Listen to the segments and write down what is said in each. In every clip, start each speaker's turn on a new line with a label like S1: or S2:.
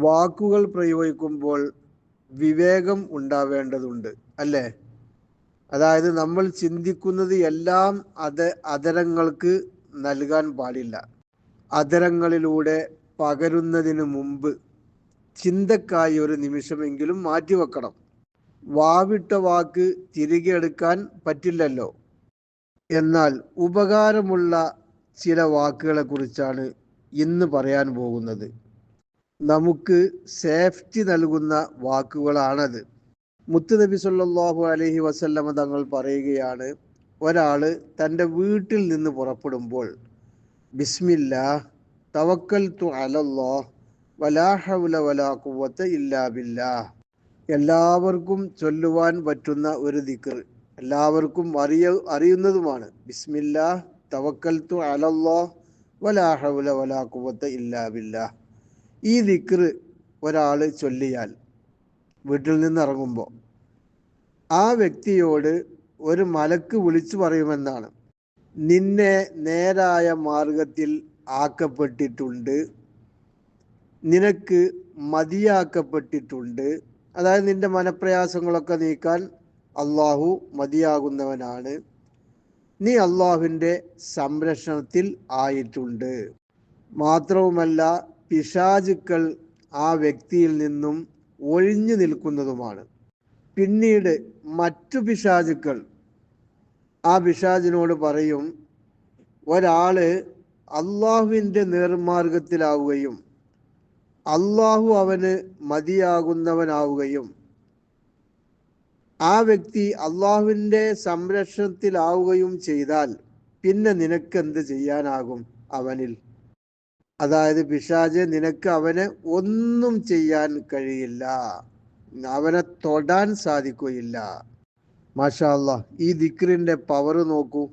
S1: വാക്കുകൾ പ്രയോഗിക്കുമ്പോൾ വിവേകം ഉണ്ടാവേണ്ടതുണ്ട്, അല്ലേ? അതായത് നമ്മൾ ചിന്തിക്കുന്നത് എല്ലാം അതരങ്ങൾക്ക് നൽകാൻ പാടില്ല. അതരങ്ങളിലൂടെ പകരുന്നതിന് മുമ്പ് ചിന്തക്കായി ഒരു നിമിഷമെങ്കിലും മാറ്റിവെക്കണം. വാവിട്ട വാക്ക് തിരികെ എടുക്കാൻ പറ്റില്ലല്ലോ. എന്നാൽ ഉപകാരമുള്ള ചില വാക്കുകളെ കുറിച്ചാണ് ഇന്ന് പറയാൻ പോകുന്നത്. നമുക്ക് സേഫ്റ്റി നൽകുന്ന വാക്കുകളാണത്. മുത്തുനബി സല്ലല്ലാഹു അലൈഹി വസല്ലമ തങ്ങൾ പറയുകയാണ്, ഒരാൾ തൻ്റെ വീട്ടിൽ നിന്ന് പുറപ്പെടുമ്പോൾ ബിസ്മില്ലാ തവക്കൽതു അലല്ലാഹ് വലാ ഹൗല വലാ ഖുവത ഇല്ലാ ബില്ലാഹ്. എല്ലാവർക്കും ചൊല്ലുവാൻ പറ്റുന്ന ഒരു ദിക്ർ, എല്ലാവർക്കും അറിയുന്നതുമാണ്. ബിസ്മില്ലാ തവക്കൽതു അലല്ലാഹ് വലാ ഹൗല വലാ ഖുവത ഇല്ലാ ബില്ലാഹ്. ഈ ദിക്ർ ഒരാൾ ചൊല്ലിയാൽ വീട്ടിൽ നിന്ന് ഇറങ്ങുമ്പോൾ ആ വ്യക്തിയോട് ഒരു മലക്ക് വിളിച്ചു പറയുമെന്നാണ്, നിന്നെ നേരായ മാർഗത്തിൽ ആക്കപ്പെട്ടിട്ടുണ്ട്, നിനക്ക് മതിയാക്കപ്പെട്ടിട്ടുണ്ട്. അതായത് നിന്റെ മനപ്രയാസങ്ങളൊക്കെ നീക്കാൻ അള്ളാഹു മതിയാകുന്നവനാണ്, നീ അള്ളാഹുവിൻ്റെ സംരക്ഷണത്തിൽ ആയിട്ടുണ്ട്. മാത്രവുമല്ല പിശാചുക്കൾ ആ വ്യക്തിയിൽ നിന്നും ഒഴിഞ്ഞു നിൽക്കുന്നതുമാണ്. പിന്നീട് മറ്റു പിശാചുക്കൾ ആ പിശാചിനോട് പറയും, ഒരാള് അള്ളാഹുവിൻ്റെ നേർമാർഗത്തിലാവുകയും അള്ളാഹു അവന് മതിയാകുന്നവനാവുകയും ആ വ്യക്തി അള്ളാഹുവിൻ്റെ സംരക്ഷണത്തിലാവുകയും ചെയ്താൽ പിന്നെ നിനക്കെന്ത് ചെയ്യാനാകും അവനിൽ? അതായത് പിശാച്, നിനക്ക് അവനെ ഒന്നും ചെയ്യാൻ കഴിയില്ല, അവനെ തൊടാൻ സാധിക്കുകയില്ല. മാഷാ അല്ലാഹ്, ഈ ദിക്റിൻ്റെ പവർ നോക്കൂ.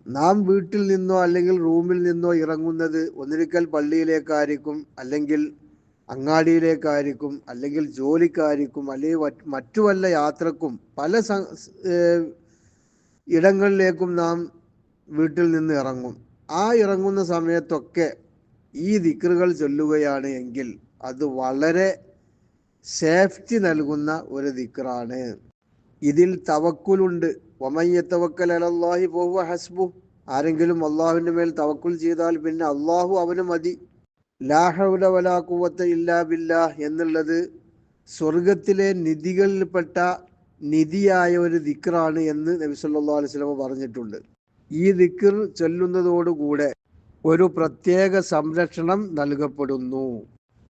S1: നാം വീട്ടിൽ നിന്നോ അല്ലെങ്കിൽ റൂമിൽ നിന്നോ ഇറങ്ങുന്നത് ഒന്നിരിക്കൽ പള്ളിയിലേക്കായിരിക്കും, അല്ലെങ്കിൽ അങ്ങാടിയിലേക്കായിരിക്കും, അല്ലെങ്കിൽ ജോലിക്കായിരിക്കും, അല്ലെങ്കിൽ മറ്റു വല്ല യാത്രക്കും, പല ഇടങ്ങളിലേക്കും നാം വീട്ടിൽ നിന്ന് ഇറങ്ങും. ആ ഇറങ്ങുന്ന സമയത്തൊക്കെ ഈ ദിക്റുകൾ ചൊല്ലുകയാണ് എങ്കിൽ അത് വളരെ സേഫ്റ്റി നൽകുന്ന ഒരു ദിക്റാണ്. ഇതിൽ തവക്കുലുണ്ട്. വമൻ യതവക്കൽ അലല്ലാഹി ഫഹുവ ഹസ്ബുഹ്. ആരെങ്കിലും അള്ളാഹുവിൻ്റെ മേൽ തവക്കുൽ ചെയ്താൽ പിന്നെ അള്ളാഹു അവന് മതി. ലാ ഹൗല വലാ ഖുവത ഇല്ലാ ബില്ലാഹ് എന്നുള്ളത് സ്വർഗത്തിലെ നിധികളിൽപ്പെട്ട നിധിയായ ഒരു ദിക്റാണ് എന്ന് നബി സല്ലല്ലാഹു അലൈഹി വസല്ലം പറഞ്ഞിട്ടുണ്ട്. ഈ ദിക്ർ ചൊല്ലുന്നതോടുകൂടെ ഒരു പ്രത്യേക സംരക്ഷണം നൽകപ്പെടുന്നു.